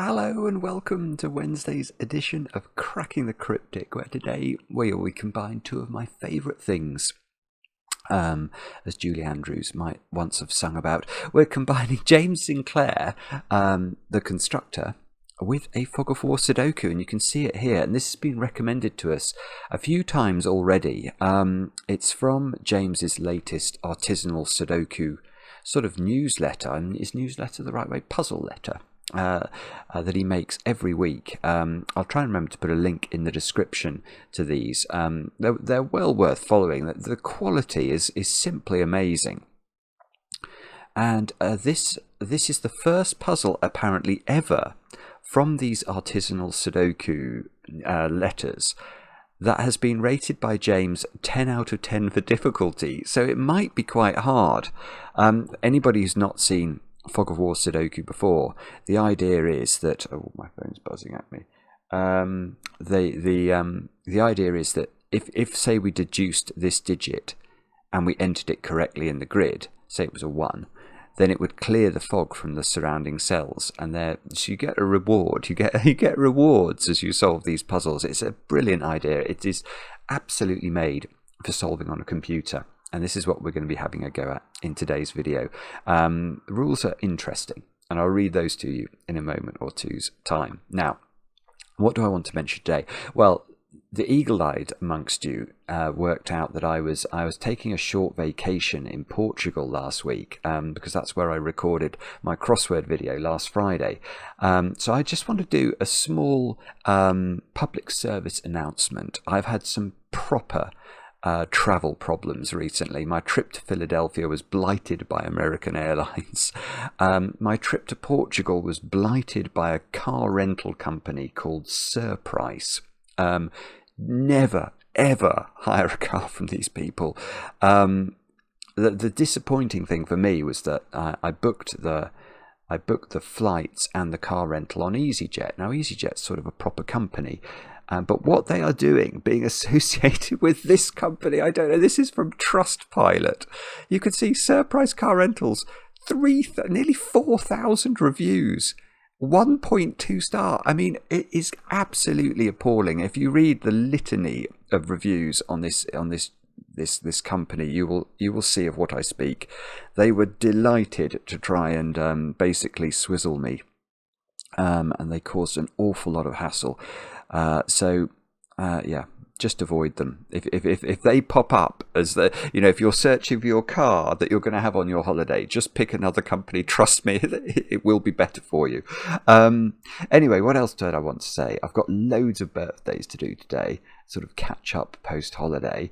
Hello and welcome to Wednesday's edition of Cracking the Cryptic, where today we combine two of my favourite things. As Julie Andrews might once have sung about, we're combining James Sinclair, the constructor, with a Fog of War Sudoku, and you can see it here, and this has been recommended to us a few times already. It's from James's latest artisanal Sudoku sort of newsletter, and is newsletter the right way? Puzzle letter. That he makes every week. I'll try and remember to put a link in the description to these. They're well worth following. The quality is simply amazing. And this is the first puzzle apparently ever from these artisanal Sudoku letters that has been rated by James 10 out of 10 for difficulty. So it might be quite hard. Anybody who's not seen Fog of War Sudoku before, the idea is that my phone's buzzing at me. The idea is that if say we deduced this digit and we entered it correctly in the grid, say it was a 1, then it would clear the fog from the surrounding cells, and so you get a reward. You get rewards as you solve these puzzles. It's a brilliant idea. It is absolutely made for solving on a computer. And this is what we're going to be having a go at in today's video. The rules are interesting, and I'll read those to you in a moment or two's time. Now, what do I want to mention today? Well, the eagle-eyed amongst you worked out that I was taking a short vacation in Portugal last week, because that's where I recorded my crossword video last Friday. So I just want to do a small public service announcement. I've had some proper travel problems recently. My trip to Philadelphia was blighted by American Airlines. My trip to Portugal was blighted by a car rental company called Surprise. Never ever hire a car from these people. The disappointing thing for me was that I booked the flights and the car rental on EasyJet. Now EasyJet's sort of a proper company. But what they are doing, being associated with this company, I don't know. This is from Trustpilot. You can see Surprise Car Rentals, nearly 4,000 reviews, 1.2 star. I mean, it is absolutely appalling. If you read the litany of reviews on this company, you will see of what I speak. They were delighted to try and basically swizzle me, and they caused an awful lot of hassle. Yeah, just avoid them. If they pop up as if you're searching for your car that you're going to have on your holiday, just pick another company. Trust me, it will be better for you. Anyway, what else did I want to say? I've got loads of birthdays to do today, sort of catch up post holiday.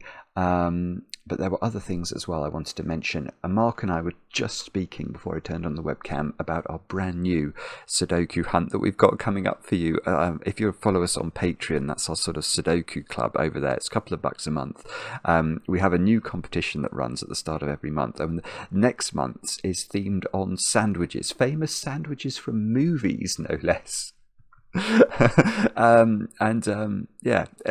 But there were other things as well I wanted to mention. Mark and I were just speaking before I turned on the webcam about our brand new Sudoku hunt that we've got coming up for you. If you follow us on Patreon, that's our sort of Sudoku club over there. It's a couple of bucks a month. We have a new competition that runs at the start of every month. And next month's is themed on sandwiches, famous sandwiches from movies, no less. Yeah,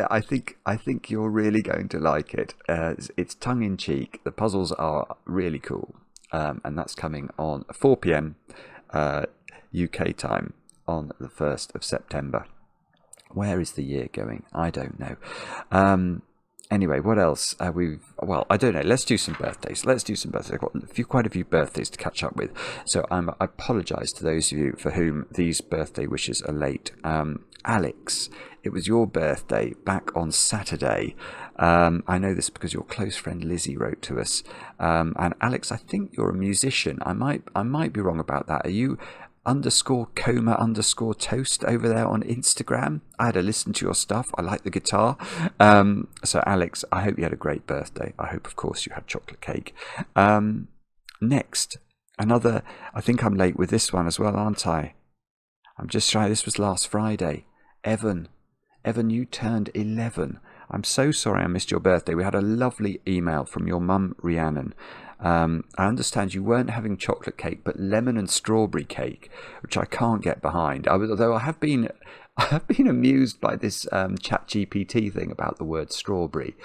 I think you're really going to like it. It's tongue-in-cheek. The puzzles are really cool, and that's coming on 4 p.m. UK time on the 1st of September. Where is the year going? I don't know. Anyway, what else? I don't know. Let's do some birthdays. I've got quite a few birthdays to catch up with. So I apologise to those of you for whom these birthday wishes are late. Alex, it was your birthday back on Saturday. I know this because your close friend Lizzie wrote to us. And Alex, I think you're a musician. I might be wrong about that. Are you _coma_toast over there on Instagram? I had a listen to your stuff. I like the guitar. So Alex, I hope you had a great birthday. I hope, of course, you had chocolate cake. Next, I think I'm late with this one as well, aren't I? I'm just shy. This was last Friday. Evan, you turned 11. I'm so sorry I missed your birthday. We had a lovely email from your mum, Rhiannon. I understand you weren't having chocolate cake, but lemon and strawberry cake, which I can't get behind. Although I have been amused by this ChatGPT thing about the word strawberry,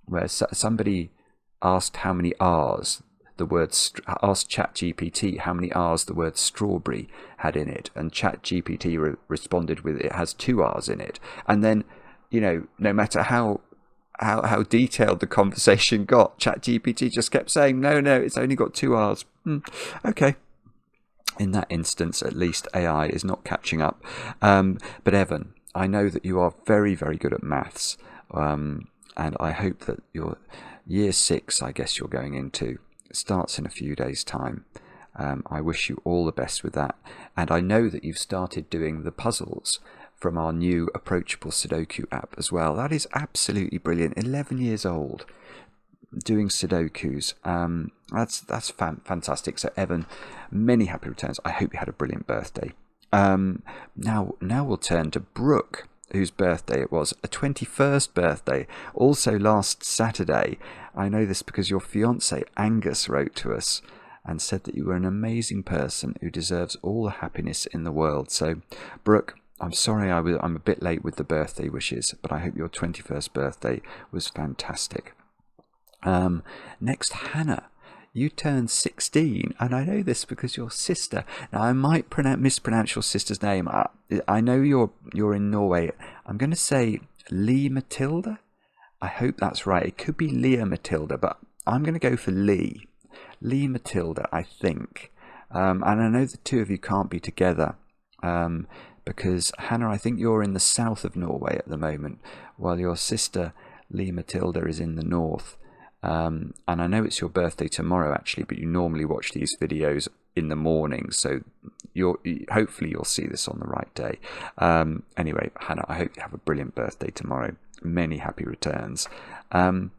where somebody asked how many R's the word, asked ChatGPT how many R's the word strawberry had in it, and ChatGPT responded with it has 2 R's in it. And then, no matter how detailed the conversation got, ChatGPT just kept saying, no, it's only got 2 R's. Okay. In that instance, at least AI is not catching up. But Evan, I know that you are very, very good at maths, and I hope that your year 6, I guess you're going into, starts in a few days' time. I wish you all the best with that. And I know that you've started doing the puzzles from our new approachable Sudoku app as well. That is absolutely brilliant. 11 years old, doing Sudokus. That's fantastic. So Evan, many happy returns. I hope you had a brilliant birthday. Now we'll turn to Brooke, whose birthday it was, a 21st birthday, also last Saturday. I know this because your fiance Angus wrote to us and said that you were an amazing person who deserves all the happiness in the world. So Brooke, I'm sorry I'm a bit late with the birthday wishes, but I hope your 21st birthday was fantastic. Next, Hannah. You turned 16, and I know this because your sister. Now, I might mispronounce your sister's name. I know you're in Norway. I'm going to say Lee Matilda. I hope that's right. It could be Leah Matilda, but I'm going to go for Lee. Lee Matilda, I think. And I know the two of you can't be together. Because, Hannah, I think you're in the south of Norway at the moment, while your sister, Lee Matilda, is in the north. And I know it's your birthday tomorrow, actually, but you normally watch these videos in the morning, so hopefully you'll see this on the right day. Anyway, Hannah, I hope you have a brilliant birthday tomorrow. Many happy returns. And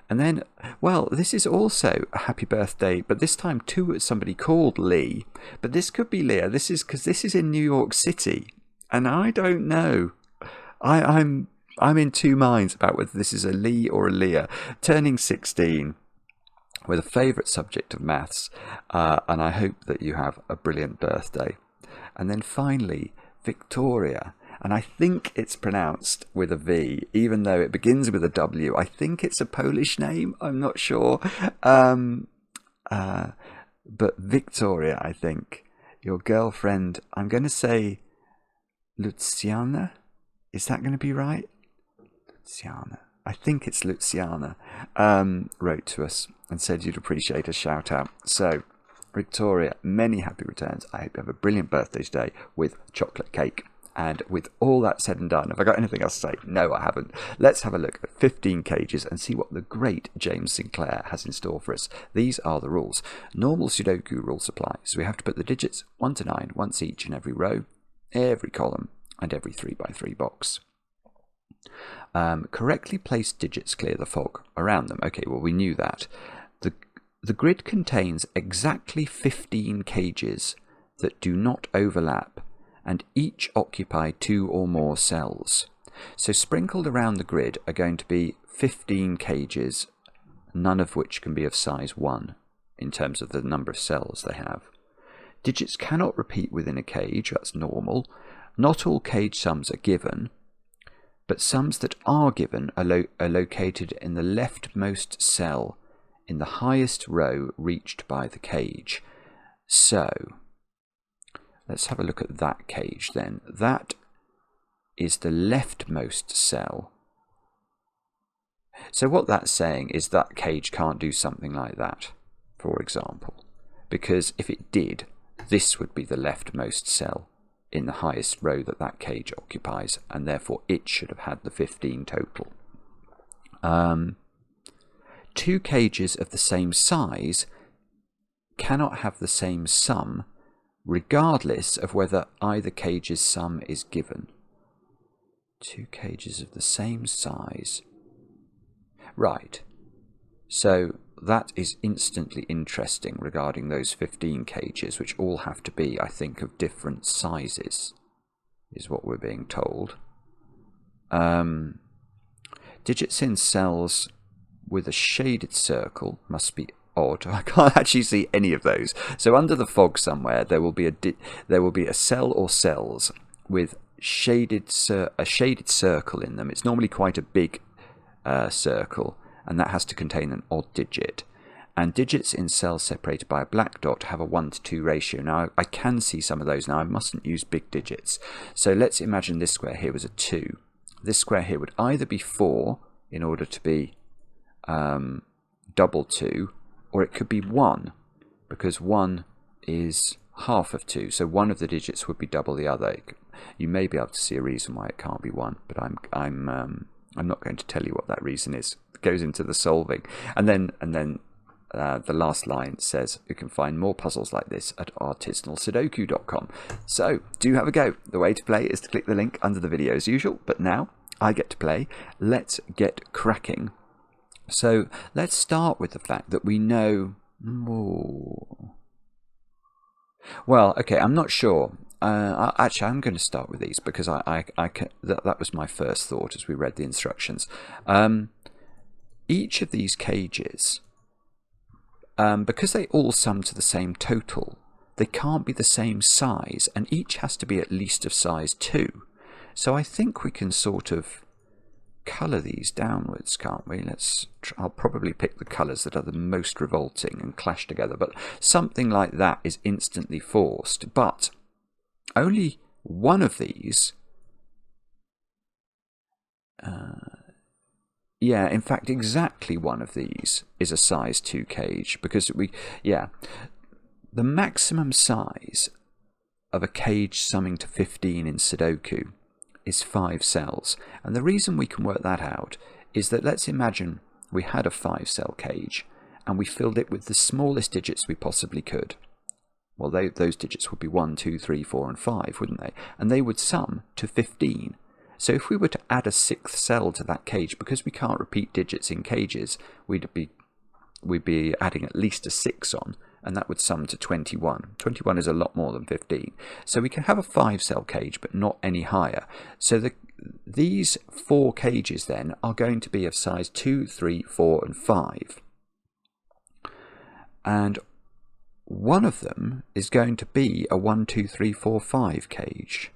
then, well, this is also a happy birthday, but this time to somebody called Lee. But this could be Leah. This is because this is in New York City, and I don't know. I'm in two minds about whether this is a Lee or a Leah. Turning 16 with a favourite subject of maths, and I hope that you have a brilliant birthday. And then finally, Victoria. And I think it's pronounced with a V, even though it begins with a W. I think it's a Polish name. I'm not sure. But Victoria, I think. Your girlfriend, I'm going to say Luciana. Is that going to be right? Luciana. I think it's Luciana. Wrote to us and said you'd appreciate a shout out. So, Victoria, many happy returns. I hope you have a brilliant birthday today with chocolate cake. And with all that said and done, have I got anything else to say? No, I haven't. Let's have a look at 15 cages and see what the great James Sinclair has in store for us. These are the rules. Normal Sudoku rules apply. So we have to put the digits 1 to 9 once each in every row, every column, and every 3x3 box. Correctly placed digits clear the fog around them. Okay, well, we knew that. The grid contains exactly 15 cages that do not overlap, and each occupy 2 or more cells. So sprinkled around the grid are going to be 15 cages, none of which can be of size 1 in terms of the number of cells they have. Digits cannot repeat within a cage, that's normal. Not all cage sums are given, but sums that are given are located in the leftmost cell in the highest row reached by the cage. So, let's have a look at that cage then. That is the leftmost cell. So what that's saying is that cage can't do something like that, for example. Because if it did, this would be the leftmost cell in the highest row that cage occupies, and therefore it should have had the 15 total. 2 cages of the same size cannot have the same sum, regardless of whether either cage's sum is given. 2 cages of the same size. Right. So that is instantly interesting regarding those 15 cages, which all have to be, I think, of different sizes, is what we're being told. Digits in cells with a shaded circle must be odd. I can't actually see any of those. So under the fog somewhere, there will be a cell or cells with a shaded circle in them. It's normally quite a big circle, and that has to contain an odd digit. And digits in cells separated by a black dot have a 1 to 2 ratio. Now, I can see some of those. Now, I mustn't use big digits. So let's imagine this square here was a 2. This square here would either be 4 in order to be double 2, or it could be 1, because 1 is half of 2. So one of the digits would be double the other. You may be able to see a reason why it can't be 1, but I'm not going to tell you what that reason is. It goes into the solving. And then the last line says you can find more puzzles like this at artisanalsudoku.com. So do have a go. The way to play is to click the link under the video as usual, but now I get to play. Let's get cracking. So let's start with the fact that we know... Well, okay, I'm not sure. Actually, I'm going to start with these because that was my first thought as we read the instructions. Each of these cages, because they all sum to the same total, they can't be the same size, and each has to be at least of size 2. So I think we can sort of colour these downwards, can't we? I'll probably pick the colours that are the most revolting and clash together, but something like that is instantly forced. But only one of these, yeah, in fact, exactly one of these is a size 2 cage, because the maximum size of a cage summing to 15 in Sudoku is 5 cells. And the reason we can work that out is that let's imagine we had a 5-cell cage and we filled it with the smallest digits we possibly could. Well, those digits would be 1, 2, 3, 4, and 5, wouldn't they? And they would sum to 15. So if we were to add a 6th cell to that cage, because we can't repeat digits in cages, we'd be adding at least a 6 on, and that would sum to 21. 21 is a lot more than 15. So we can have a 5-cell cage, but not any higher. So these 4 cages then are going to be of size 2, 3, 4, and 5. And one of them is going to be a 1, 2, 3, 4, 5 cage.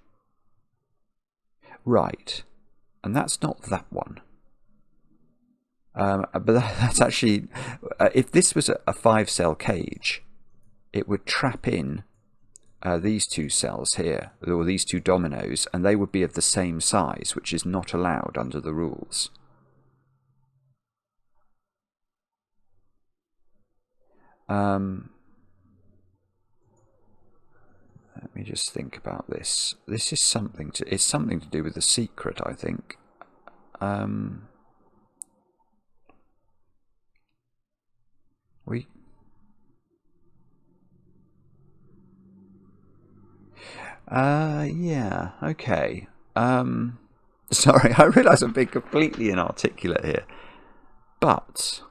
Right. And that's not that one. But that's actually, if this was a 5-cell cage, it would trap in these 2 cells here, or these 2 dominoes, and they would be of the same size, which is not allowed under the rules. Let me just think about this. This is something to do with the secret, I think. Yeah, okay. Sorry, I realise I'm being completely inarticulate here. But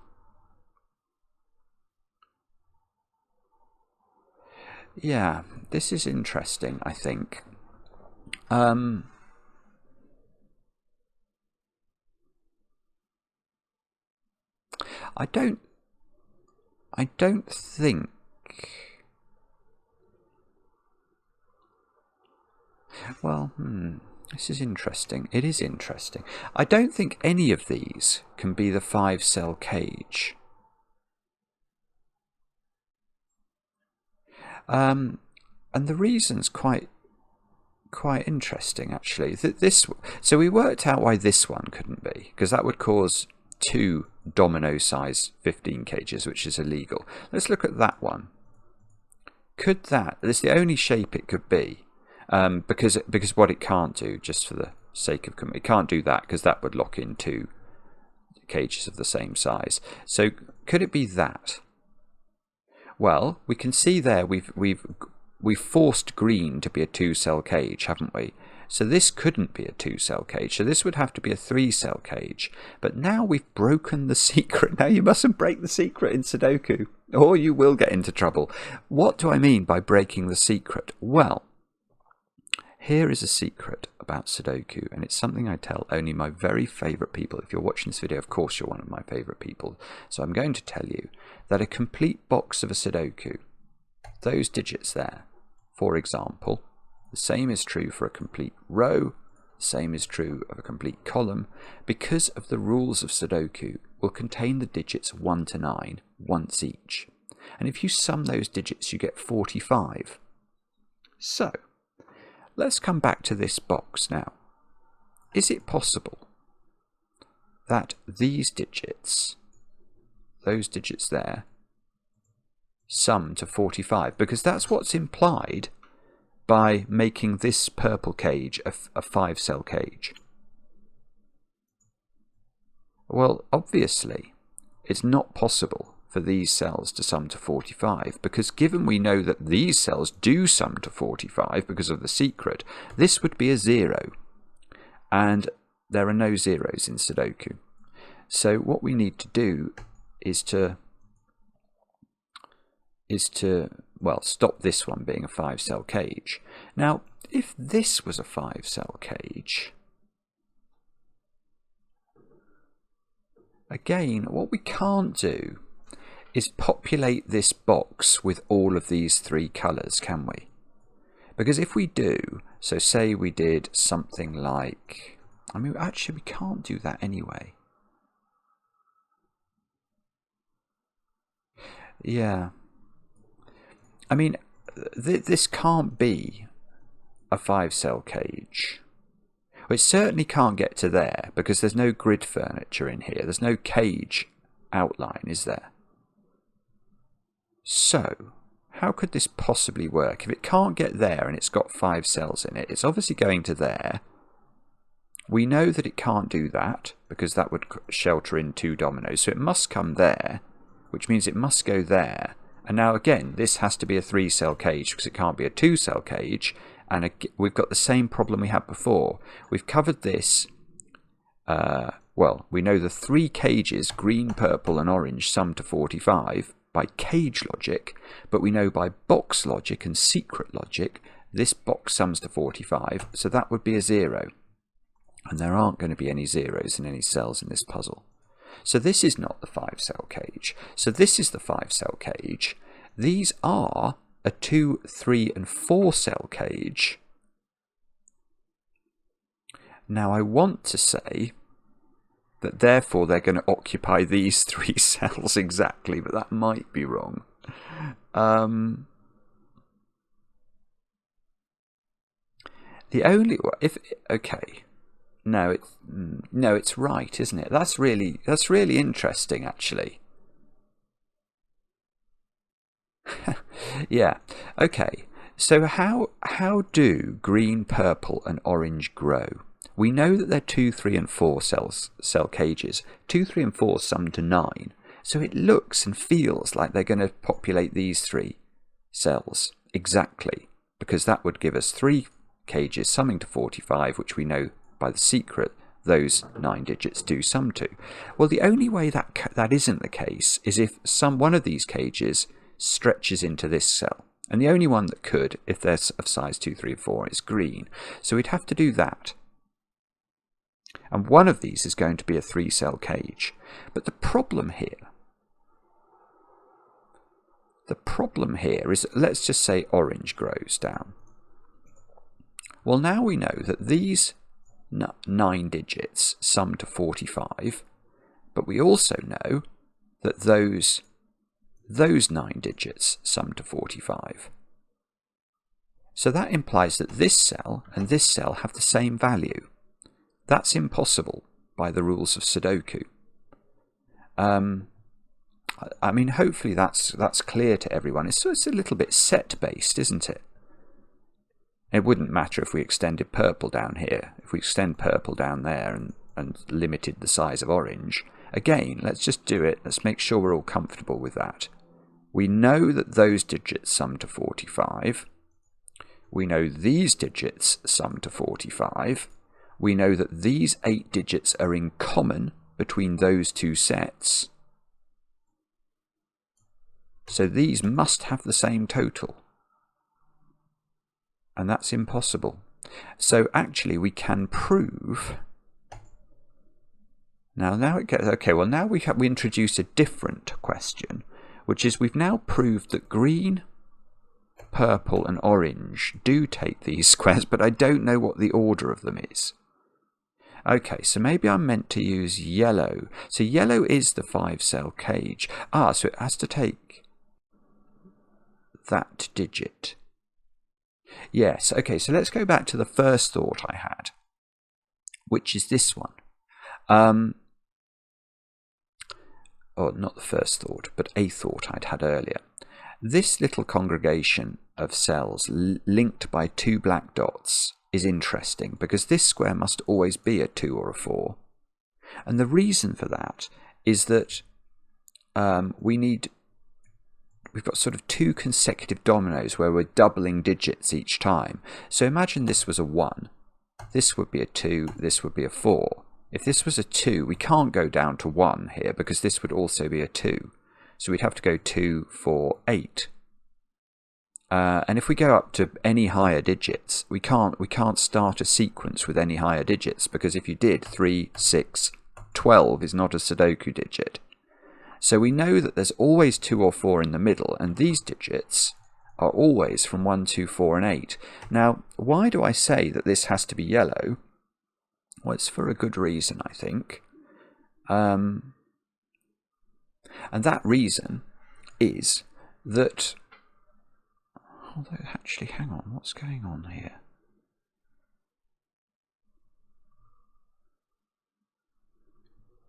yeah, this is interesting, I think. I don't think... Well, this is interesting. It is interesting. I don't think any of these can be the 5-cell cage. And the reason's quite interesting, actually. So we worked out why this one couldn't be, because that would cause 2 domino-sized 15 cages, which is illegal. Let's look at that one. Could that? That's the only shape it could be. Because what it can't do, just for the sake of it can't do that, because that would lock in 2 cages of the same size. So could it be that? Well, we can see there we've forced green to be a 2-cell cage, haven't we? So this couldn't be a 2-cell cage. So this would have to be a 3-cell cage. But now we've broken the secret. Now you mustn't break the secret in Sudoku, or you will get into trouble. What do I mean by breaking the secret? Well, here is a secret about Sudoku, and it's something I tell only my very favourite people. If you're watching this video, of course you're one of my favourite people. So I'm going to tell you that a complete box of a Sudoku, those digits there, for example, the same is true for a complete row same is true of a complete column, because of the rules of Sudoku, will contain the digits 1 to 9 once each. And if you sum those digits, you get 45. So, let's come back to this box now. Is it possible that these digits, those digits there, sum to 45? Because that's what's implied by making this purple cage a 5-cell cage. Well, obviously, it's not possible for these cells to sum to 45, because given we know that these cells do sum to 45 because of the secret, this would be a 0. And there are no zeros in Sudoku. So what we need to do is to well, stop this one being a 5-cell cage. Now, if this was a 5-cell cage, again, what we can't do is populate this box with all of these 3 colours, can we? Because if we do, so say we did something like, I mean, actually we can't do that anyway. Yeah. I mean, this can't be a 5-cell cage. Well, it certainly can't get to there, because there's no grid furniture in here. There's no cage outline, is there? So, how could this possibly work? If it can't get there and it's got 5 cells in it, it's obviously going to there. We know that it can't do that, because that would shelter in 2 dominoes. So it must come there, which means it must go there. And now again, this has to be a 3-cell cage, because it can't be a 2-cell cage. And we've got the same problem we had before. We've covered this. Well, we know the 3 cages, green, purple and orange, sum to 45 by cage logic. But we know by box logic and secret logic, this box sums to 45. So that would be a 0. And there aren't going to be any zeros in any cells in this puzzle. So this is not the 5-cell cage. So this is the 5-cell cage. These are a 2, 3 and 4-cell cage. Now I want to say that therefore they're going to occupy these 3 cells exactly, but that might be wrong. The only, okay. No, it's right, isn't it? That's really interesting, actually. Yeah. Okay. So how do green, purple, and orange grow? We know that they're 2, 3, and 4 cell cages. 2, 3, and 4 sum to 9. So it looks and feels like they're going to populate these 3 cells exactly, because that would give us 3 cages summing to 45, which we know by the secret those 9 digits do sum to. Well, the only way that isn't the case is if one of these cages stretches into this cell. And the only one that could, if they're of size 2, 3, 4, is green. So we'd have to do that. And one of these is going to be a 3-cell cage. But the problem here is, let's just say orange grows down. Well, now we know that these 9 digits sum to 45, but we also know that those 9 digits sum to 45. So that implies that this cell and this cell have the same value. That's impossible by the rules of Sudoku. I mean, hopefully that's clear to everyone. It's a little bit set-based, isn't it? It wouldn't matter if we extended purple down here. If we extend purple down there and limited the size of orange. Again, let's just do it. Let's make sure we're all comfortable with that. We know that those digits sum to 45. We know these digits sum to 45. We know that these 8 digits are in common between those 2 sets. So these must have the same total. And that's impossible. So actually we can prove. Now it gets okay. Well, now we introduce a different question, which is we've now proved that green, purple, and orange do take these squares, but I don't know what the order of them is. Okay, so maybe I'm meant to use yellow. So yellow is the 5-cell cage. So it has to take that digit. Yes, okay, so let's go back to the first thought I had, which is this one. Or not the first thought, but a thought I'd had earlier. This little congregation of cells linked by 2 black dots is interesting because this square must always be a 2 or a 4. And the reason for that is that we've got sort of 2 consecutive dominoes where we're doubling digits each time. So imagine this was a 1. This would be a 2, this would be a 4. If this was a 2, we can't go down to 1 here because this would also be a 2. So we'd have to go 2, 4, 8. And if we go up to any higher digits, we can't start a sequence with any higher digits, because if you did, 3, 6, 12 is not a Sudoku digit. So we know that there's always 2 or 4 in the middle, and these digits are always from 1, 2, 4, and 8. Now, why do I say that this has to be yellow? Well, it's for a good reason, I think. And that reason is that... Although, actually, hang on, what's going on here?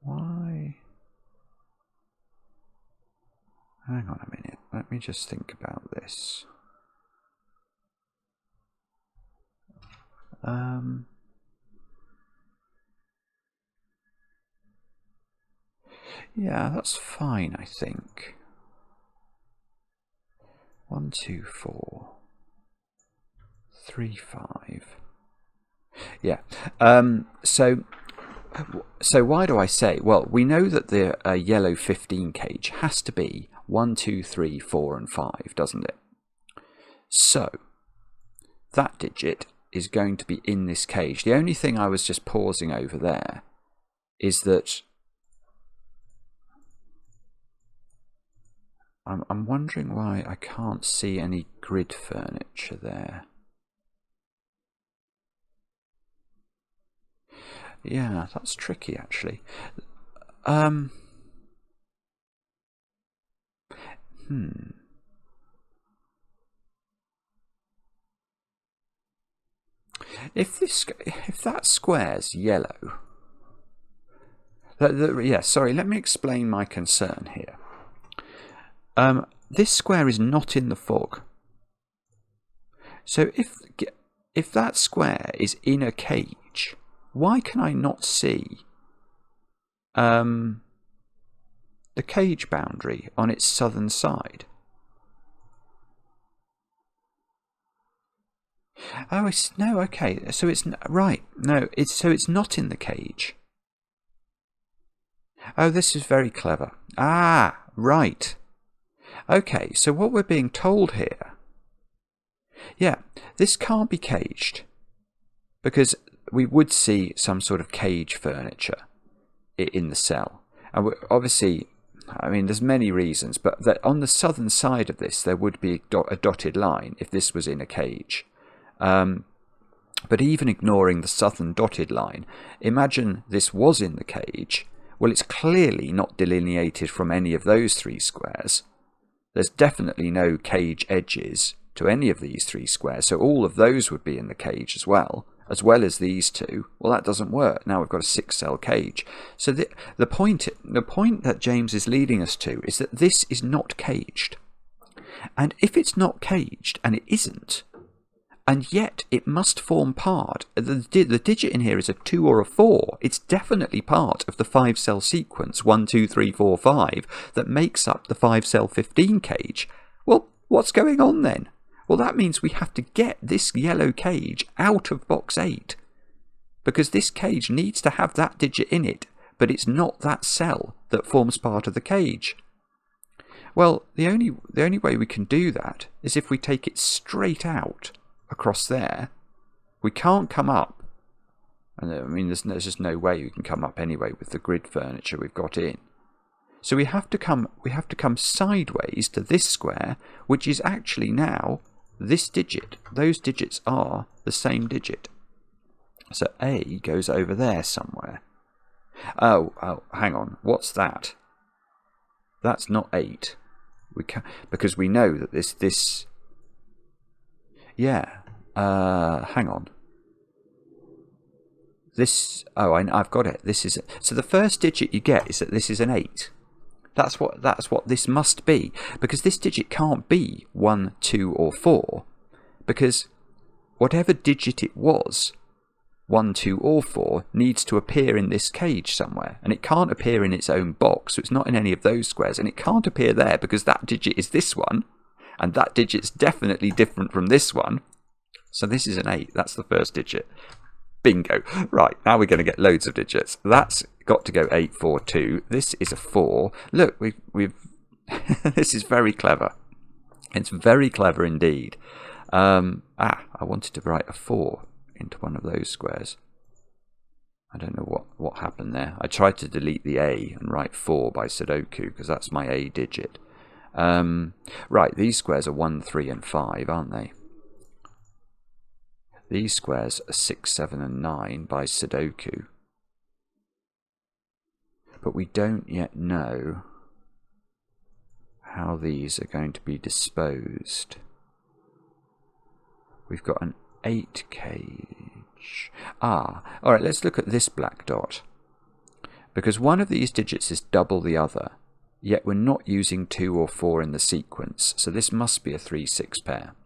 Why? Hang on a minute, let me just think about this. Yeah, that's fine, I think. 1, 2, 4, 3, 5. Yeah. So why do I say? Well, we know that the yellow 15 cage has to be 1, 2, 3, 4, and 5, doesn't it? So that digit is going to be in this cage. The only thing I was just pausing over there is that I'm wondering why I can't see any grid furniture there. Yeah, that's tricky actually. If that square's yellow, sorry, let me explain my concern here. This square is not in the fog. So if that square is in a cage, why can I not see the cage boundary on its southern side? Oh, no, okay. So it's right. No, it's not in the cage. Oh, this is very clever. Ah, right. Okay, so what we're being told here, yeah, this can't be caged, because we would see some sort of cage furniture in the cell. And obviously, I mean, there's many reasons, but that on the southern side of this, there would be a dotted line if this was in a cage. But even ignoring the southern dotted line, imagine this was in the cage. Well, it's clearly not delineated from any of those 3 squares. There's definitely no cage edges to any of these 3 squares, so all of those would be in the cage as well as these 2. Well, that doesn't work. Now we've got a 6-cell cage. So the point that James is leading us to is that this is not caged. And if it's not caged, and it isn't, and yet it must form part, the digit in here is a 2 or a 4, it's definitely part of the 5-cell sequence 1, 2, 3, 4, 5 that makes up the 5-cell 15 cage. Well, what's going on then? Well, that means we have to get this yellow cage out of box 8, because this cage needs to have that digit in it, but it's not that cell that forms part of the cage. Well, the only way we can do that is if we take it straight out across there. We can't come up, and I mean there's just no way we can come up anyway with the grid furniture we've got in. So we have to come sideways to this square, which is actually now this digit. Those digits are the same digit. So A goes over there somewhere. Oh, hang on. What's that? That's not 8. We can, because we know that this. Yeah. Hang on. This. Oh, I've got it. This is. So the first digit you get is that this is an 8. That's what this must be, because this digit can't be 1, 2, or 4, because whatever digit it was, 1, 2, or 4, needs to appear in this cage somewhere, and it can't appear in its own box, so it's not in any of those squares, and it can't appear there because that digit is this one, and that digit's definitely different from this one. So this is an 8. That's the first digit. Bingo. Right, now we're going to get loads of digits. That's got to go 8, 4, 2. This is a 4. Look, we've this is very clever. It's very clever indeed. I wanted to write a 4 into one of those squares. I don't know what happened there. I tried to delete the A and write 4 by Sudoku because that's my A digit. Right, these squares are 1, 3, and 5, aren't they? These squares are 6, 7, and 9 by Sudoku. But we don't yet know how these are going to be disposed. We've got an 8 cage. Alright, let's look at this black dot. Because one of these digits is double the other, yet we're not using 2 or 4 in the sequence, so this must be a 3, 6 pair.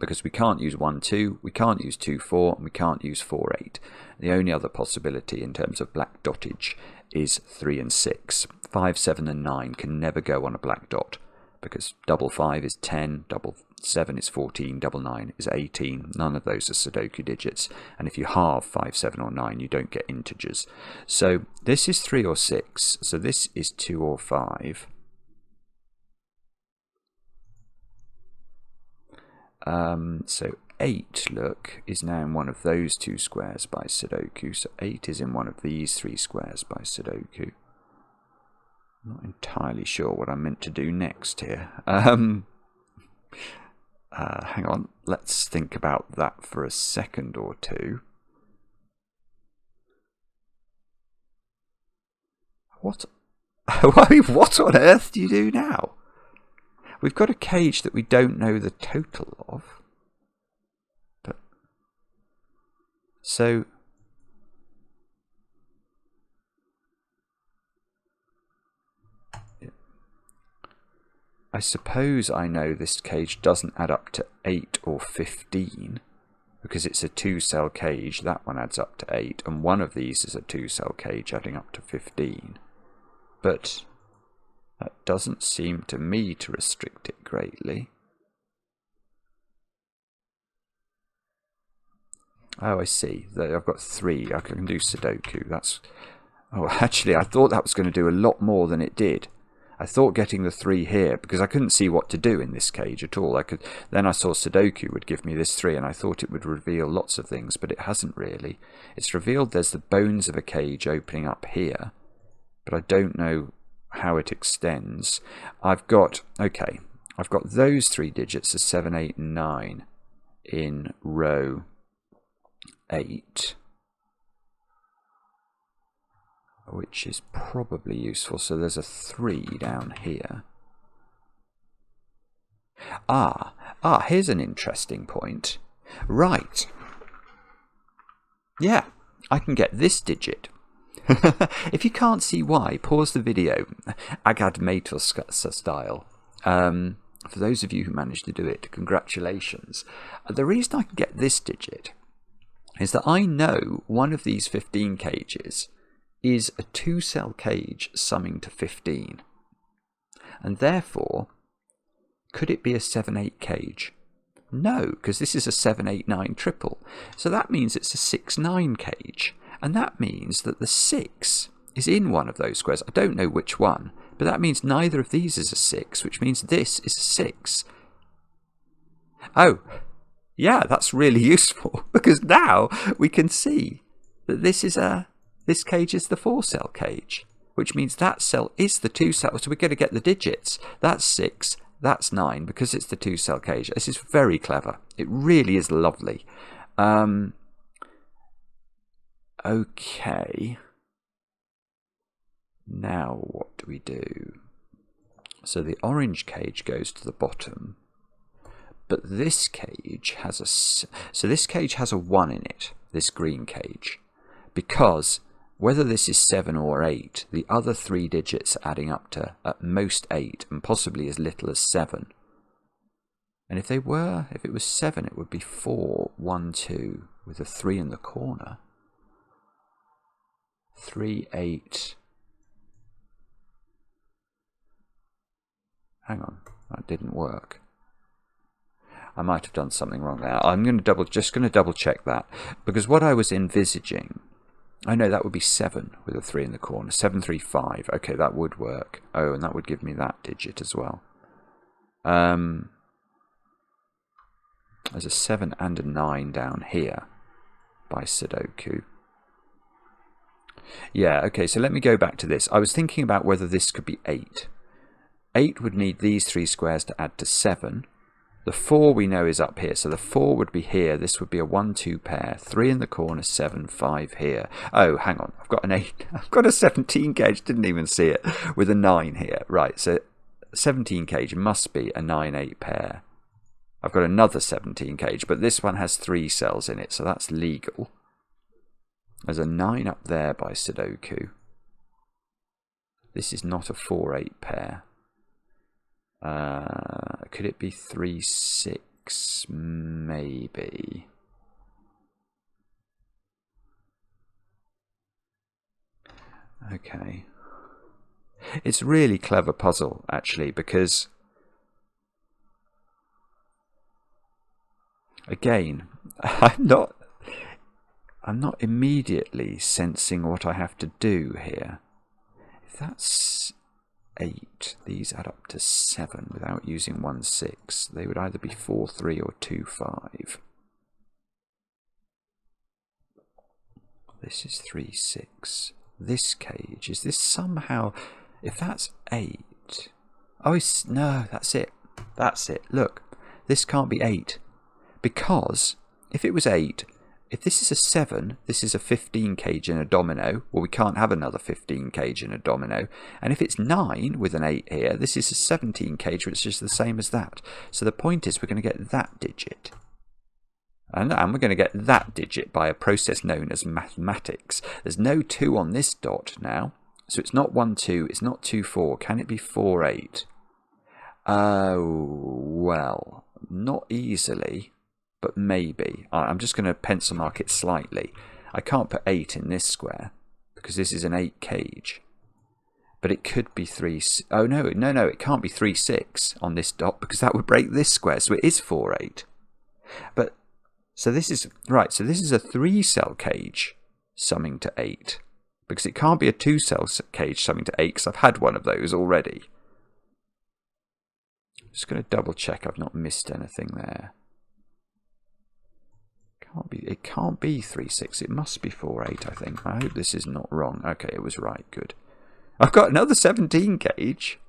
Because we can't use 1, 2, we can't use 2, 4, and we can't use 4, 8. The only other possibility in terms of black dottage is 3 and 6. 5, 7, and 9 can never go on a black dot, because double 5 is 10, double 7 is 14, double 9 is 18. None of those are Sudoku digits. And if you halve 5, 7, or 9, you don't get integers. So this is 3 or 6, so this is 2 or 5. So 8, look, is now in one of those 2 squares by Sudoku. So 8 is in one of these 3 squares by Sudoku. Not entirely sure what I'm meant to do next here. Hang on, let's think about that for a second or two. What on earth do you do now? We've got a cage that we don't know the total of. But so I suppose I know this cage doesn't add up to 8 or 15 because it's a 2-cell cage. That one adds up to 8, and one of these is a 2-cell cage adding up to 15. But that doesn't seem to me to restrict it greatly. Oh, I see. I've got 3. I can do Sudoku. That's... Oh, actually, I thought that was going to do a lot more than it did. I thought getting the 3 here, because I couldn't see what to do in this cage at all. Then I saw Sudoku would give me this 3, and I thought it would reveal lots of things, but it hasn't really. It's revealed there's the bones of a cage opening up here, but I don't know how it extends. I've got those 3 digits as 7, 8, and 9 in row 8, which is probably useful. So there's a 3 down here. Here's an interesting point. Right. Yeah, I can get this digit. If you can't see why, pause the video, Agad Mator style. For those of you who managed to do it, congratulations. The reason I can get this digit is that I know one of these 15 cages is a 2-cell cage summing to 15. And therefore, could it be a 7-8 cage? No, because this is a 7-8-9 triple. So that means it's a 6-9 cage. And that means that the 6 is in one of those squares. I don't know which one, but that means neither of these is a 6, which means this is a 6. Oh, yeah, that's really useful, because now we can see that this cage is the 4-cell cage, which means that cell is the 2-cell. So we're going to get the digits. That's 6, that's 9, because it's the 2-cell cage. This is very clever. It really is lovely. Okay. Now what do we do? So the orange cage goes to the bottom, but this cage has this cage has a 1 in it, this green cage, because whether this is 7 or 8, the other 3 digits are adding up to at most 8 and possibly as little as 7. And if it was 7, it would be 4, 1, 2 with a 3 in the corner. 3, 8. Hang on, that didn't work. I might have done something wrong there. I'm just going to double check that, because what I was envisaging, I know that would be 7 with a 3 in the corner. 7, 3, 5. Okay, that would work. Oh, and that would give me that digit as well. There's a 7 and a 9 down here by Sudoku. Yeah, okay, so let me go back to this. I was thinking about whether this could be 8. 8 would need these 3 squares to add to 7. The 4 we know is up here, so the 4 would be here. This would be a 1, 2 pair. 3 in the corner, 7, 5 here. Oh, hang on. I've got an 8. I've got a 17 cage. Didn't even see it. With a 9 here. Right, so 17 cage must be a 9, 8 pair. I've got another 17 cage, but this one has 3 cells in it, so that's legal. There's a 9 up there by Sudoku. This is not a 4, 8 pair. Could it be 3, 6? Maybe. Okay. It's a really clever puzzle, actually, because again, I'm not immediately sensing what I have to do here. If that's 8, these add up to 7 without using 1, 6. They would either be 4, 3 or 2, 5. This is 3, 6. This cage, is this somehow, if that's 8, oh, no, that's it. That's it. Look, this can't be 8. Because if it was 8, if this is a 7, this is a 15 cage in a domino. Well, we can't have another 15 cage in a domino. And if it's 9 with an 8 here, this is a 17 cage, which is the same as that. So the point is we're going to get that digit. And we're going to get that digit by a process known as mathematics. There's no 2 on this dot now. So it's not 1, 2, it's not 2, 4. Can it be 4, 8? Oh, well, not easily. But maybe. I'm just going to pencil mark it slightly. I can't put 8 in this square because this is an 8 cage. But it could be 3... Oh, no, it can't be 3, 6 on this dot because that would break this square. So it is 4, 8. But, so this is... Right, so this is a 3-cell cage summing to 8. Because it can't be a 2-cell cage summing to 8 because I've had one of those already. Just going to double check I've not missed anything there. It can't be 3, 6. It must be 4, 8, I think. I hope this is not wrong. Okay, it was right. Good. I've got another 17 cage.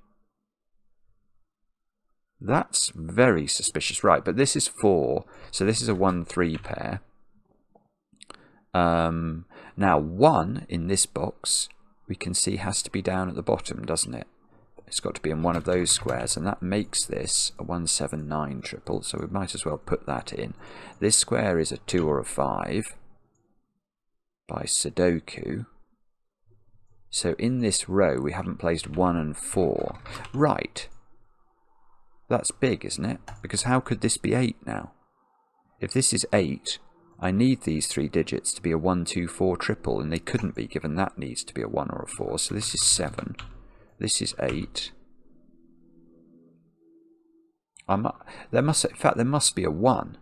That's very suspicious. Right, but this is 4. So this is a 1, 3 pair. Now, 1 in this box, we can see has to be down at the bottom, doesn't it? It's got to be in one of those squares, and that makes this a 1, 7, 9 triple, so we might as well put that in. This square is a 2 or a 5 by Sudoku. So in this row, we haven't placed 1 and 4. Right. That's big, isn't it? Because how could this be 8 now? If this is 8, I need these 3 digits to be a 1, 2, 4 triple, and they couldn't be, given that needs to be a 1 or a 4. So this is 7. This is 8. In fact, there must be a 1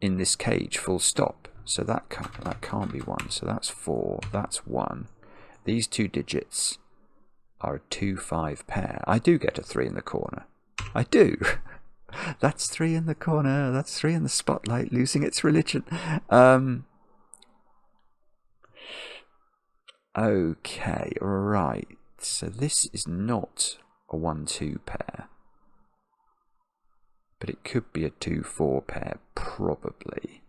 in this cage, full stop. So that can't be 1. So that's 4. That's 1. These 2 digits are a 2, 5 pair. I do get a 3 in the corner. I do. That's 3 in the corner. That's 3 in the spotlight, losing its religion. Okay, right. So this is not a 1, 2 pair. But it could be a 2, 4 pair, probably.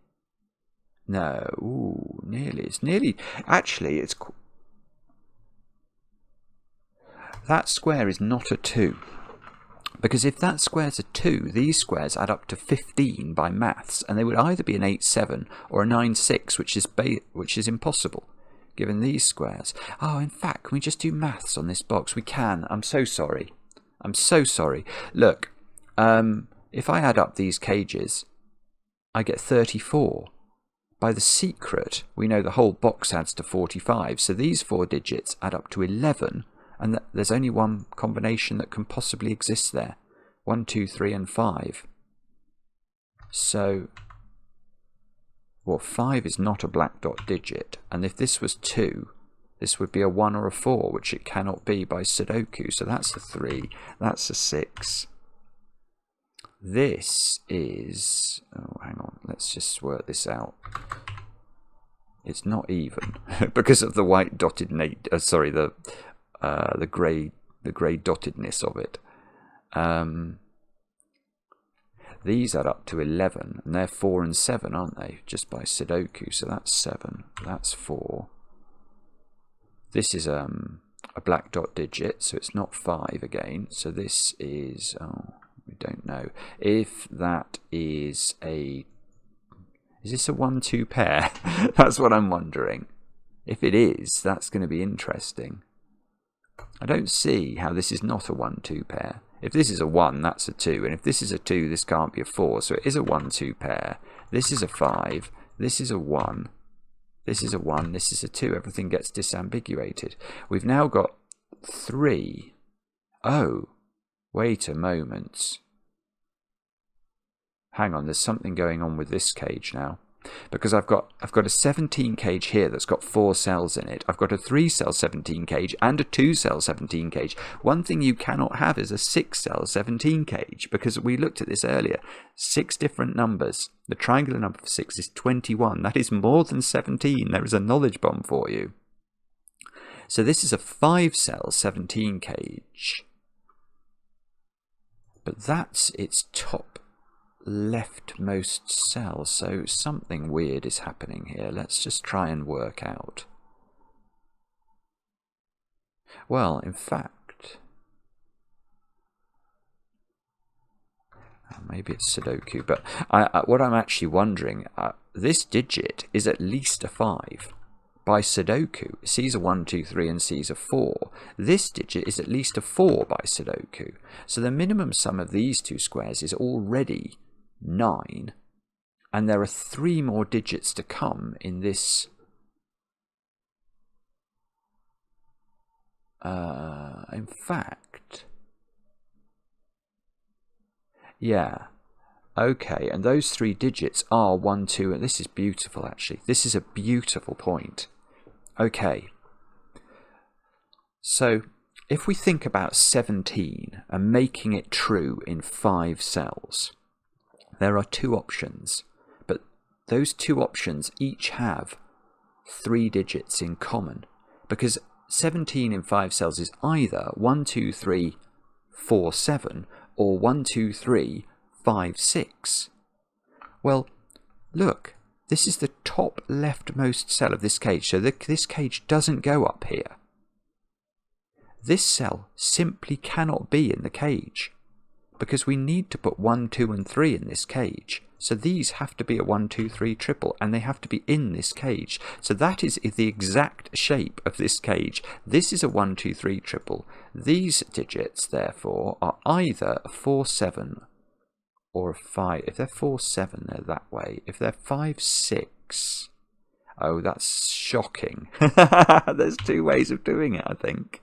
No, ooh, nearly. It's nearly. Actually, it's. That square is not a 2. Because if that square's a 2, these squares add up to 15 by maths, and they would either be an 8-7 or a 9-6, which is impossible, given these squares. Oh, in fact, can we just do maths on this box? We can. I'm so sorry. I'm so sorry. Look, if I add up these cages, I get 34. By the secret, we know the whole box adds to 45, so these 4 digits add up to 11, and there's only one combination that can possibly exist there. 1, 2, 3, and 5. So, well, 5 is not a black dot digit, and if this was 2, this would be a 1 or a 4, which it cannot be by Sudoku. So that's a 3, that's a 6. This is... oh, hang on, let's just work this out. It's not even, because of the white dotted... the grey dottedness of it. These add up to 11, and they're 4 and 7, aren't they? Just by Sudoku. So that's 7, that's 4. This is a black dot digit, so it's not 5 again. So this is, oh, we don't know. If that is a... is this a 1-2 pair? That's what I'm wondering. If it is, that's going to be interesting. I don't see how this is not a 1-2 pair. If this is a 1, that's a 2. And if this is a 2, this can't be a 4. So it is a 1-2 pair. This is a 5. This is a 1. This is a 1. This is a 2. Everything gets disambiguated. We've now got 3. Oh, wait a moment. Hang on, there's something going on with this cage now. Because I've got a 17 cage here that's got 4 cells in it. I've got a 3-cell 17 cage and a 2-cell 17 cage. One thing you cannot have is a 6-cell 17 cage, because we looked at this earlier. 6 different numbers. The triangular number for 6 is 21. That is more than 17. There is a knowledge bomb for you. So this is a 5-cell 17 cage. But that's its top leftmost cell, so something weird is happening here. Let's just try and work out. Well, in fact, maybe it's Sudoku, but what I'm actually wondering, this digit is at least a 5. By Sudoku, C's a 1, 2, 3, and C's a 4. This digit is at least a 4 by Sudoku. So the minimum sum of these two squares is already 9, and there are 3 more digits to come in this. In fact, yeah, okay, and those 3 digits are 1, 2, and this is beautiful actually. This is a beautiful point. Okay, so if we think about 17 and making it true in 5 cells, there are 2 options, but those 2 options each have 3 digits in common, because 17 in 5 cells is either 1, 2, 3, 4, 7 or 1, 2, 3, 5, 6. Well, look, this is the top leftmost cell of this cage, so this cage doesn't go up here. This cell simply cannot be in the cage, because we need to put 1, 2, and 3 in this cage. So these have to be a 1, 2, 3 triple, and they have to be in this cage. So that is the exact shape of this cage. This is a 1, 2, 3 triple. These digits, therefore, are either a 4, 7 or a 5. If they're 4, 7, they're that way. If they're 5, 6... oh, that's shocking. There's 2 ways of doing it, I think.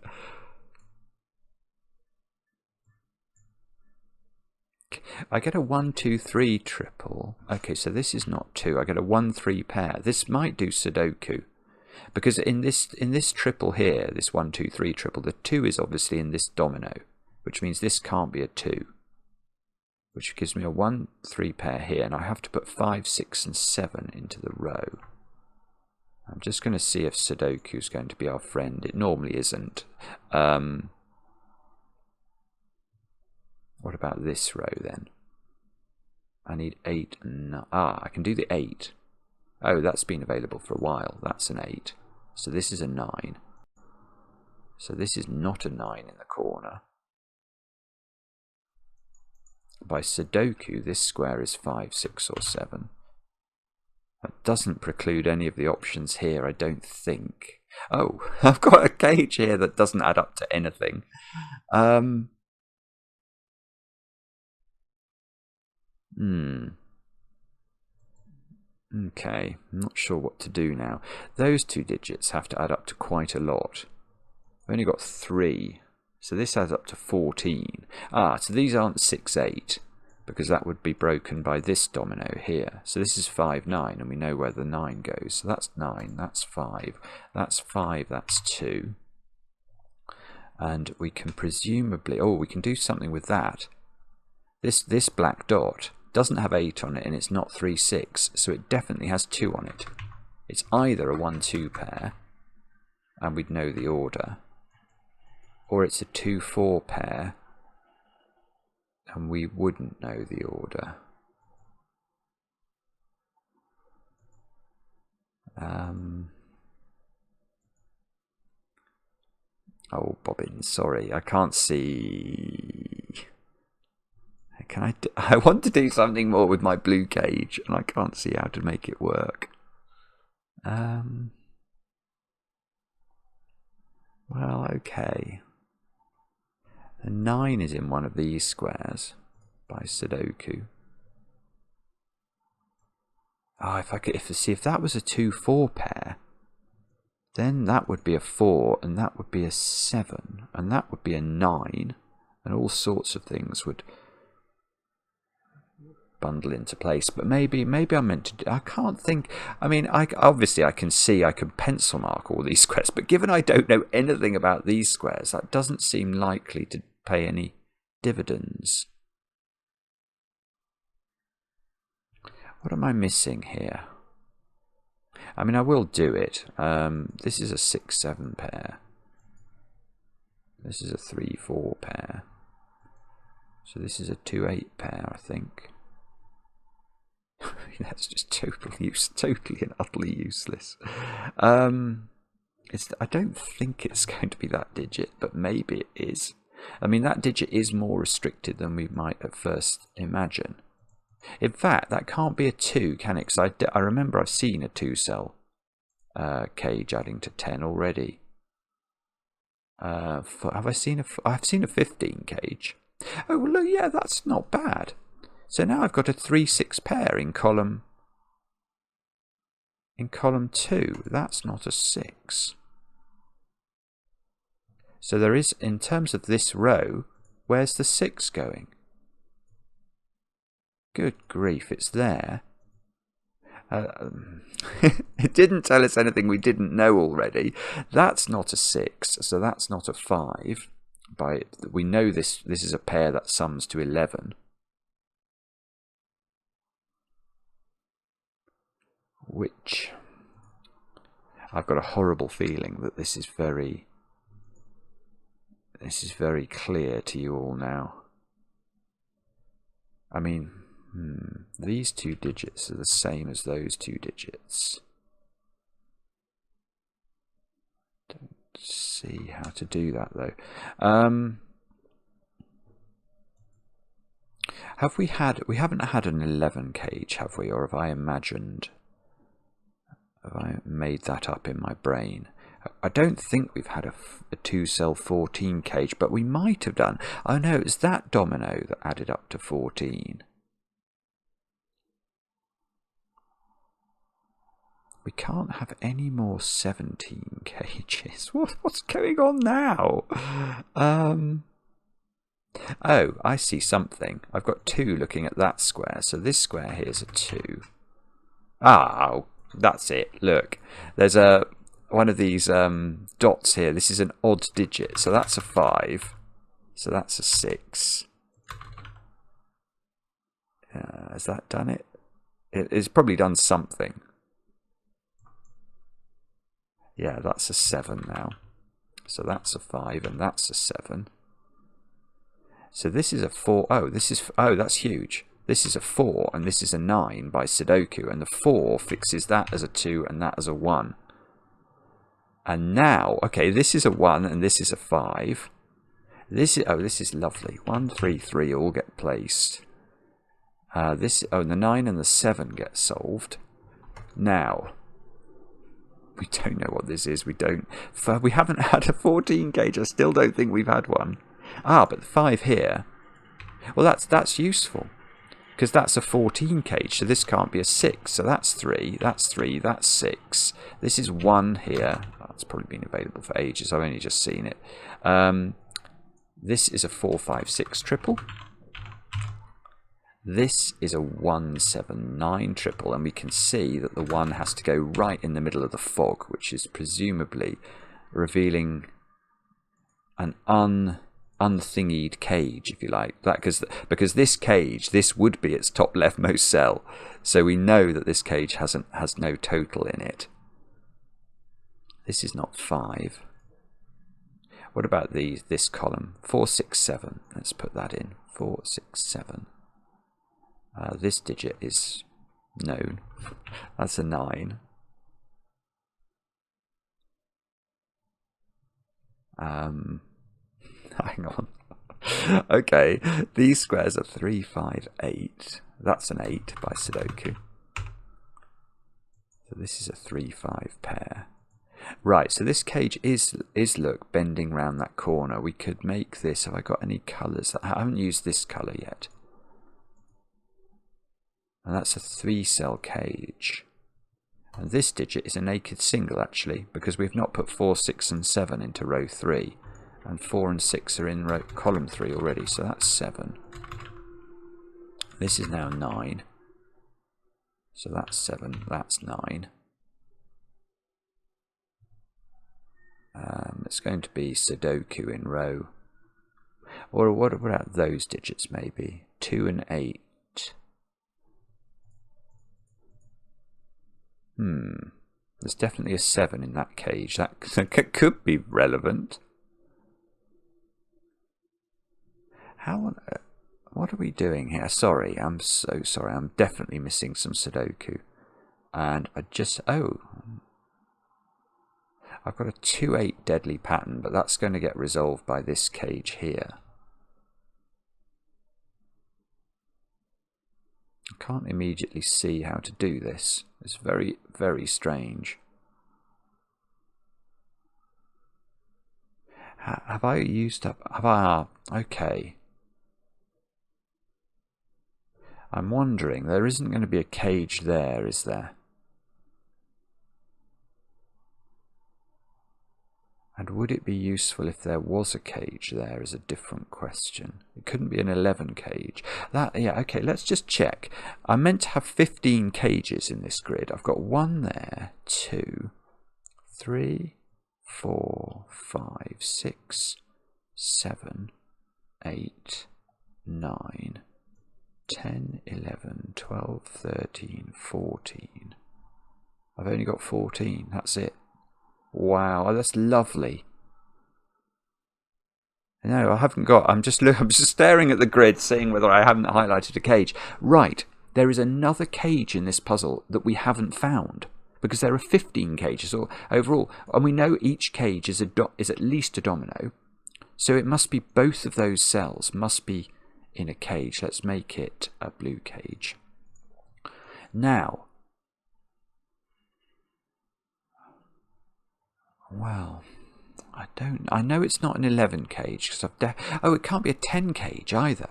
I get a 1, 2, 3 triple. Okay, so this is not 2. I get a 1, 3 pair. This might do Sudoku, because in this triple here, this 1, 2, 3 triple, the 2 is obviously in this domino, which means this can't be a 2, which gives me a 1, 3 pair here, and I have to put 5, 6, and 7 into the row. I'm just going to see if Sudoku is going to be our friend. It normally isn't. What about this row then? I need 8 and 9. I can do the 8. Oh, that's been available for a while. That's an 8. So this is a 9. So this is not a 9 in the corner. By Sudoku, this square is 5, 6, or 7. That doesn't preclude any of the options here, I don't think. Oh, I've got a cage here that doesn't add up to anything. Okay, I'm not sure what to do now. Those 2 digits have to add up to quite a lot. I've only got 3, so this adds up to 14. Ah, so these aren't 6, 8, because that would be broken by this domino here. So this is 5, 9, and we know where the 9 goes. So that's 9, that's 5, that's 5, that's 2. And we can presumably... Oh, we can do something with that. This black dot doesn't have 8 on it, and it's not 3, 6, so it definitely has 2 on it. It's either a 1, 2 pair, and we'd know the order, or it's a 2, 4 pair, and we wouldn't know the order. Oh, Bobbin, sorry, I can't see. I want to do something more with my blue cage, and I can't see how to make it work. Well, okay. The 9 is in one of these squares by Sudoku. Oh, if that was a 2, 4 pair, then that would be a 4, and that would be a 7, and that would be a 9, and all sorts of things would bundle into place. But maybe I'm meant to do, I can't think. I mean, obviously I can see I can pencil mark all these squares, but given I don't know anything about these squares, that doesn't seem likely to pay any dividends. What am I missing here? I mean, I will do it. This is a 6, 7 pair. This is a 3, 4 pair. So this is a 2, 8 pair, I think. That's just totally and utterly useless. I don't think it's going to be that digit, but maybe it is. I mean, that digit is more restricted than we might at first imagine. In fact, that can't be a 2, can it? Because I remember I've seen a 2-cell cage adding to 10 already. Have I seen I've seen a 15 cage. Oh, well, look, yeah, that's not bad. So now I've got a 3, 6 pair in column 2. That's not a 6. So there is, in terms of this row, where's the 6 going? Good grief, it's there. It didn't tell us anything we didn't know already. That's not a 6, so that's not a 5. We know this is a pair that sums to 11. Which, I've got a horrible feeling that this is very clear to you all now. I mean, these 2 digits are the same as those 2 digits. Don't see how to do that though. We haven't had an 11 cage, have we? Or have I made that up in my brain? I don't think we've had a 2-cell 14 cage, but we might have done. Oh no, it's that domino that added up to 14. We can't have any more 17 cages. What's going on now? Oh, I see something. I've got 2 looking at that square, so this square here is a 2. Oh, that's it. Look, there's one of these dots here. This is an odd digit, so that's a 5. So that's a 6. Has that done it? It's probably done something. Yeah, that's a 7 now. So that's a 5, and that's a 7. So this is a 4. Oh, that's huge. This is a 4 and this is a 9 by Sudoku, and the 4 fixes that as a 2 and that as a 1. And now, okay, this is a 1 and this is a 5. This is lovely. 1, 3, 3 all get placed. The 9 and the 7 get solved. Now, we don't know what this is. We haven't had a 14 gauge. I still don't think we've had one. Ah, but the 5 here. Well, that's useful, because that's a 14 gauge, so this can't be a 6. So that's 3, that's 3, that's 6. This is 1 here. That's probably been available for ages. I've only just seen it. This is a 4, 5, 6 triple. This is a 1, 7, 9 triple, and we can see that the 1 has to go right in the middle of the fog, which is presumably revealing an unthingied cage, if you like. Because this cage, this would be its top leftmost cell, so we know that this cage has no total in it. This is not 5. What about this column? 4, 6, 7. Let's put that in. 4, 6, 7. This digit is known. That's a 9. Hang on. Okay, these squares are 3, 5, 8. That's an 8 by Sudoku. So this is a 3, 5 pair. Right, so this cage is look, bending round that corner. We could make this. Have I got any colours? I haven't used this colour yet. And that's a 3-cell cage. And this digit is a naked single, actually, because we've not put 4, 6 and 7 into row 3. And 4 and 6 are in column 3 already, so that's 7. This is now 9. So that's 7, that's 9. It's going to be Sudoku in row. Or what about those digits maybe? 2 and 8. There's definitely a 7 in that cage. That could be relevant. What are we doing here? Sorry, I'm so sorry. I'm definitely missing some Sudoku. And I've got a 2-8 deadly pattern, but that's going to get resolved by this cage here. I can't immediately see how to do this. It's very, very strange. Have I used up... okay. I'm wondering, there isn't going to be a cage there, is there? And would it be useful if there was a cage there is a different question. It couldn't be an 11 cage. Yeah, okay, let's just check. I meant to have 15 cages in this grid. I've got 1 there, 2, 3, 4, 5, 6, 7, 8, 9, 10, 11, 12, 13, 14. I've only got 14, that's it. Wow, that's lovely. No, I haven't got. I'm just staring at the grid, seeing whether I haven't highlighted a cage. Right, there is another cage in this puzzle that we haven't found, because there are 15 cages overall, and we know each cage is at least a domino. So it must be both of those cells must be in a cage. Let's make it a blue cage. Now, well, I know it's not an 11 cage because it can't be a 10 cage either.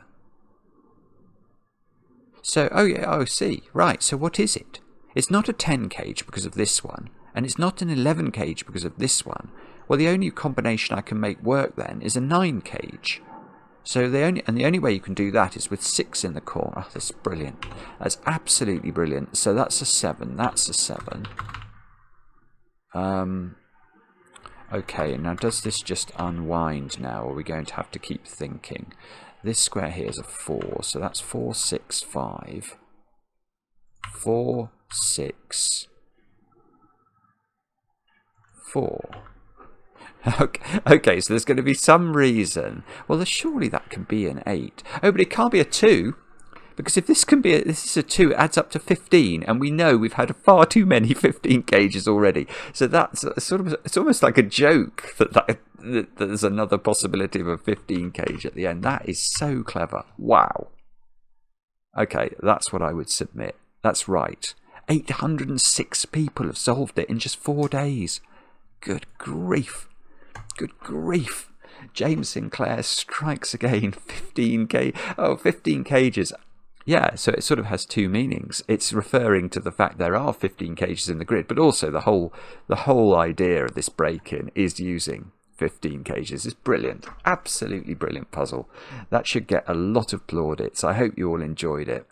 So, see, right, so what is it? It's not a 10 cage because of this one, and it's not an 11 cage because of this one. Well, the only combination I can make work then is a 9 cage. So the only way you can do that is with 6 in the corner. Oh, that's brilliant. That's absolutely brilliant. So that's a 7. That's a 7. Okay, now does this just unwind now, or are we going to have to keep thinking? This square here is a 4, so that's 4, 6, 5. 4, 6, 4. Okay, so there's going to be some reason. Well, surely that can be an 8. Oh, but it can't be a 2, Because if this is a 2, it adds up to 15, and we know we've had far too many 15 cages already. So that's it's almost like a joke that there's another possibility of a 15 cage at the end. That is so clever. Wow. Okay, that's what I would submit. That's right. 806 people have solved it in just 4 days. Good grief. Good grief. James Sinclair strikes again. 15 cages. Yeah, so it sort of has 2 meanings. It's referring to the fact there are 15 cages in the grid, but also the whole idea of this break-in is using 15 cages. It's brilliant. Absolutely brilliant puzzle. That should get a lot of plaudits. I hope you all enjoyed it.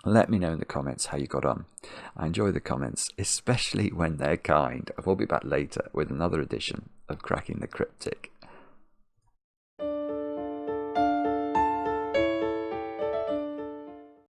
Let me know in the comments how you got on. I enjoy the comments, especially when they're kind. I will be back later with another edition of Cracking the Cryptic.